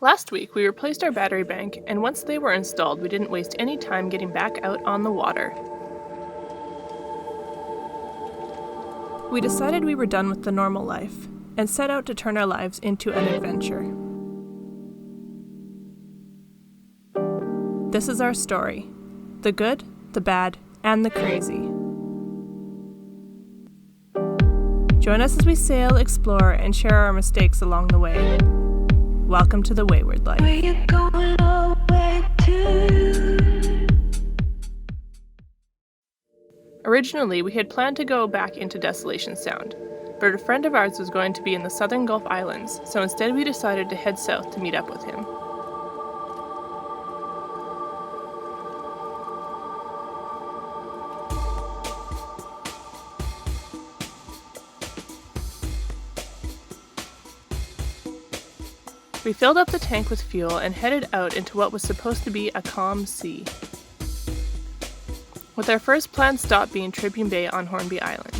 Last week, we replaced our battery bank, and once they were installed, we didn't waste any time getting back out on the water. We decided we were done with the normal life, and set out to turn our lives into an adventure. This is our story: the good, the bad, and the crazy. Join us as we sail, explore, and share our mistakes along the way. Welcome to the Wayward life. Where you going away to? Originally, we had planned to go back into Desolation Sound, but a friend of ours was going to be in the southern Gulf Islands, so instead we decided to head south to meet up with him. We filled up the tank with fuel and headed out into what was supposed to be a calm sea, with our first planned stop being Tribune Bay on Hornby Island.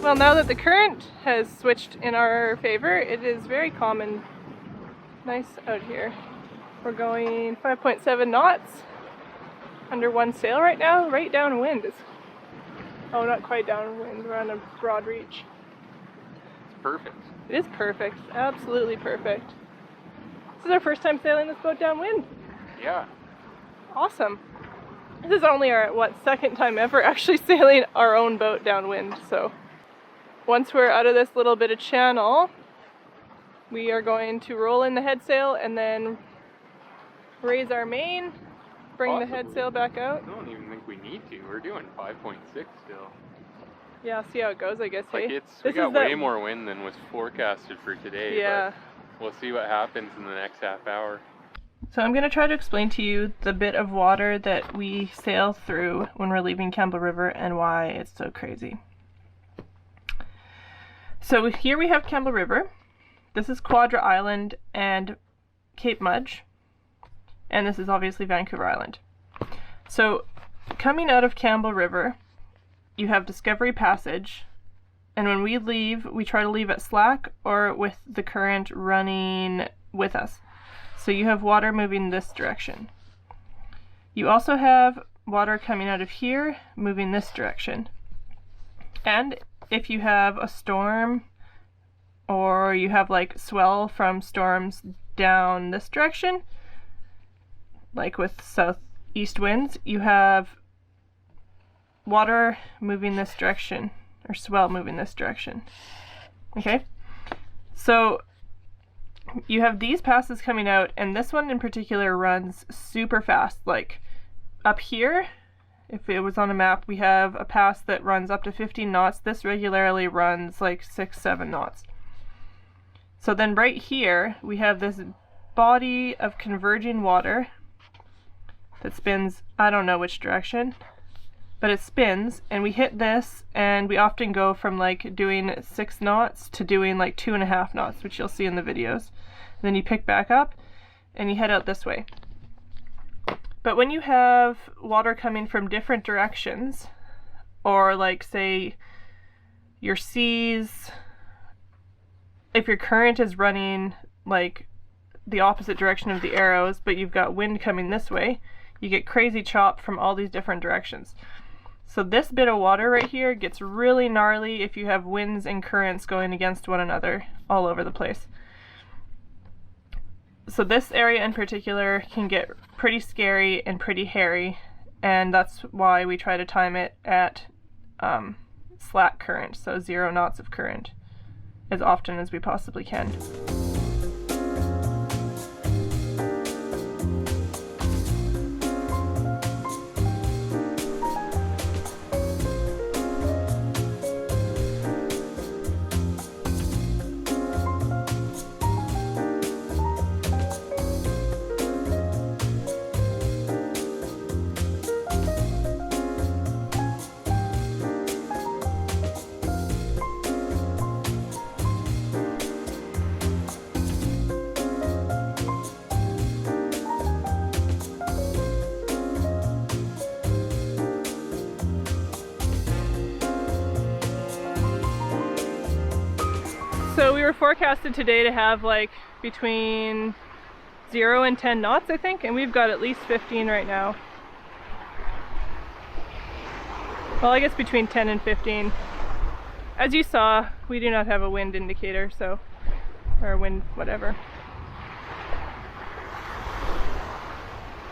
Well, now that the current has switched in our favor, it is very calm and nice out here. We're going 5.7 knots, under one sail right now, right downwind. Oh, not quite downwind, we're on a broad reach. It's perfect. It is perfect, absolutely perfect. This is our first time sailing this boat downwind. Yeah. Awesome. This is only our, second time ever actually sailing our own boat downwind, so once we're out of this little bit of channel, we are going to roll in the head sail and then raise our main, bring the head sail back out. I don't even think we need to. We're doing 5.6 still. Yeah, see how it goes, I guess. Like hey? we got way more wind than was forecasted for today. Yeah. But we'll see what happens in the next half hour. So I'm going to try to explain to you the bit of water that we sail through when we're leaving Campbell River and why it's so crazy. So here we have Campbell River. This is Quadra Island and Cape Mudge. And this is obviously Vancouver Island. So coming out of Campbell River, you have Discovery Passage, and when we leave, we try to leave at slack or with the current running with us. So you have water moving this direction. You also have water coming out of here, moving this direction. And if you have a storm, or you have like swell from storms down this direction, like with southeast winds, you have water moving this direction, or swell moving this direction. Okay? So you have these passes coming out, and this one in particular runs super fast. Like up here, if it was on a map, we have a pass that runs up to 15 knots. This regularly runs like 6-7 knots. So then right here, we have this body of converging water that spins, I don't know which direction, but it spins, and we hit this, and we often go from like doing 6 knots to doing like 2.5 knots, which you'll see in the videos. And then you pick back up, and you head out this way. But when you have water coming from different directions, or like say your seas, if your current is running like the opposite direction of the arrows, but you've got wind coming this way, you get crazy chop from all these different directions. So this bit of water right here gets really gnarly if you have winds and currents going against one another all over the place. So this area in particular can get pretty scary and pretty hairy, and that's why we try to time it at slack current, so 0 knots of current, as often as we possibly can. we were forecasted today to have like between 0 and 10 knots, I think, and we've got at least 15 right now. Well, I guess between 10 and 15. As you saw, we do not have a wind indicator, so, or wind whatever.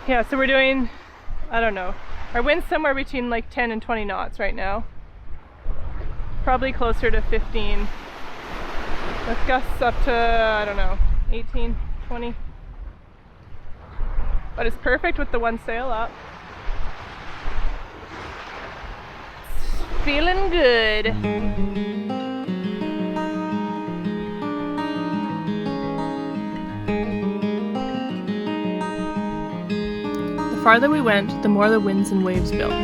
Yeah, so we're doing, I don't know, our wind's somewhere between like 10 and 20 knots right now. Probably closer to 15. With gusts up to, I don't know, 18, 20. But it's perfect with the one sail up. It's feeling good. The farther we went, the more the winds and waves built.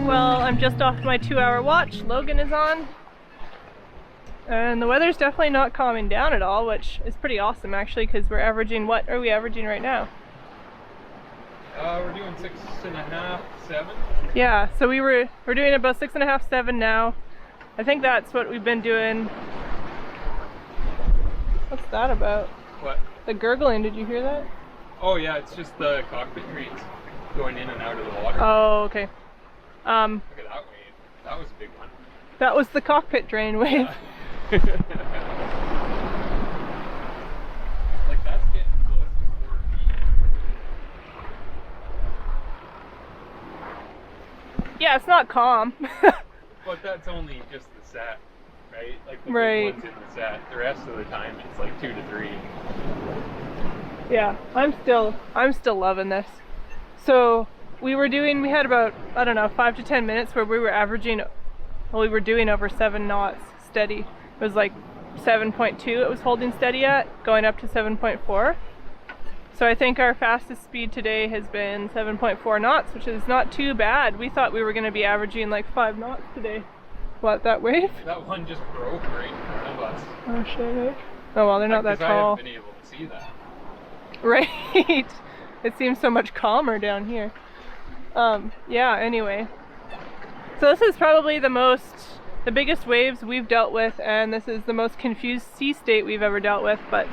Well, I'm just off my 2-hour watch. Logan is on. And the weather's definitely not calming down at all, which is pretty awesome actually, because we're averaging, what are we averaging right now? We're doing 6.5, 7. Yeah, so we're doing about 6.5, 7 now. I think that's what we've been doing. What's that about? What? The gurgling, did you hear that? Oh yeah, it's just the cockpit drains going in and out of the water. Oh, okay. Look at that wave. That was a big one. That was the cockpit drain wave. Like that's getting close to 4 feet. Yeah, it's not calm. But that's only just the set, right? Like the Right. big ones in the set. The rest of the time it's like 2 to 3. Yeah, I'm still loving this. So we had about, I don't know, 5 to 10 minutes where we were averaging, well, we were doing over 7 knots steady. It was like 7.2 it was holding steady at, going up to 7.4. So I think our fastest speed today has been 7.4 knots, which is not too bad. We thought we were going to be averaging like 5 knots today. What, that wave? That one just broke right in front of us. Oh shit. Oh well, they're not that 'Cause tall. I haven't been able to see that. Right. It seems so much calmer down here. Yeah, anyway. So this is probably the biggest waves we've dealt with, and this is the most confused sea state we've ever dealt with, but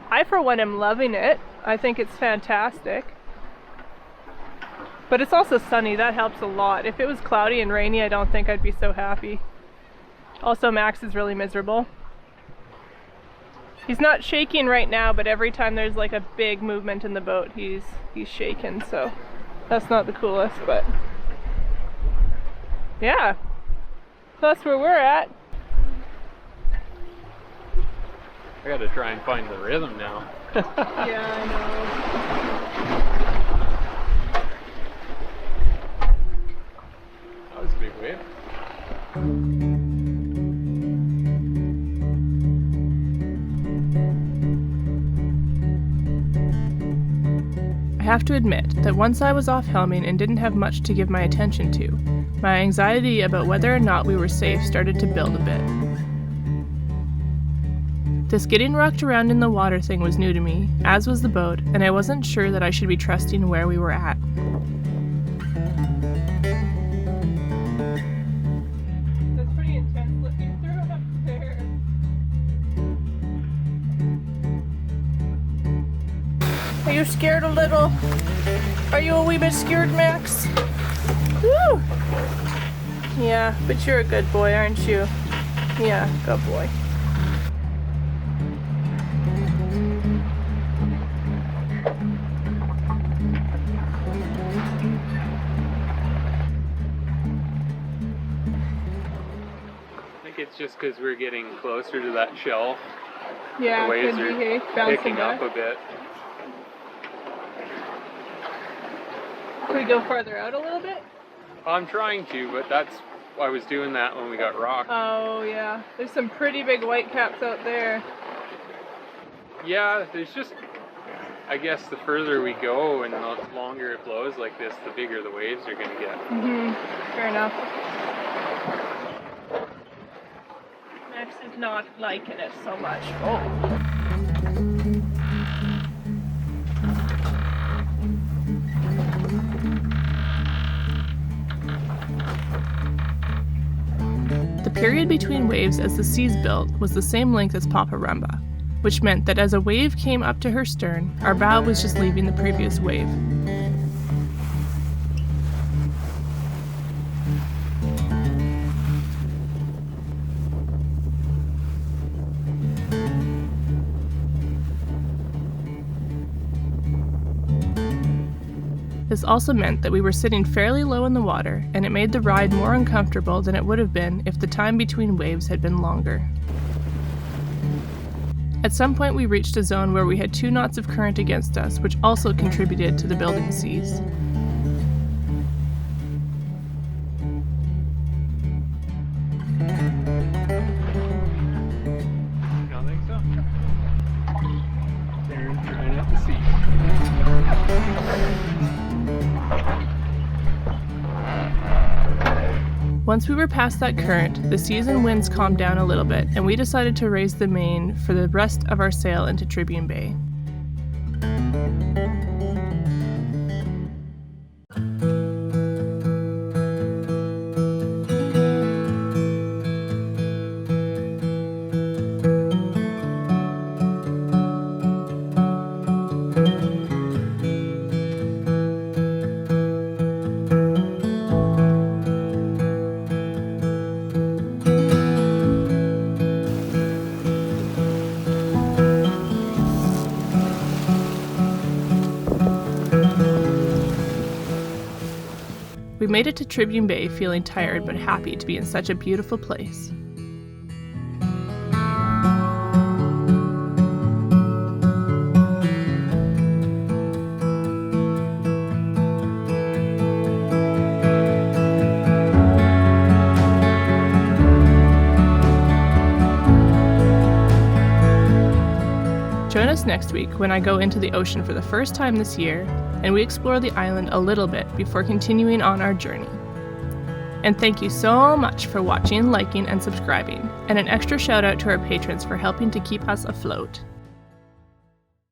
I for one am loving it. I think it's fantastic. But it's also sunny, that helps a lot. If it was cloudy and rainy, I don't think I'd be so happy. Also, Max is really miserable. He's not shaking right now, but every time there's like a big movement in the boat, he's shaking, so that's not the coolest, but yeah. So that's where we're at. I gotta try and find the rhythm now. Yeah, I know. That was a big wave. I have to admit that once I was off helming and didn't have much to give my attention to, my anxiety about whether or not we were safe started to build a bit. This getting rocked around in the water thing was new to me, as was the boat, and I wasn't sure that I should be trusting where we were at. That's pretty intense looking through up there. Are you scared a little? Are you a wee bit scared, Max? Woo! Yeah, but you're a good boy, aren't you? Yeah, good boy. just because we're getting closer to that shelf. Yeah, The waves could be, are hey, bouncing picking back. up a bit. Could we go farther out a little bit? I'm trying to, but I was doing that when we got rocked. Oh yeah, there's some pretty big white caps out there. Yeah, there's just, I guess the further we go and the longer it blows like this, the bigger the waves are going to get. Fair enough. Max is not liking it so much. Oh. The period between waves as the seas built was the same length as Paparumba, which meant that as a wave came up to her stern, our bow was just leaving the previous wave. This also meant that we were sitting fairly low in the water, and it made the ride more uncomfortable than it would have been if the time between waves had been longer. At some point we reached a zone where we had 2 knots of current against us, which also contributed to the building seas. You don't think so? They're trying out the sea. Once we were past that current, the seas and winds calmed down a little bit, and we decided to raise the main for the rest of our sail into Tribune Bay. We made it to Tribune Bay feeling tired but happy to be in such a beautiful place. Join us next week when I go into the ocean for the first time this year, and we explore the island a little bit before continuing on our journey. And thank you so much for watching, liking, and subscribing, and an extra shout out to our patrons for helping to keep us afloat.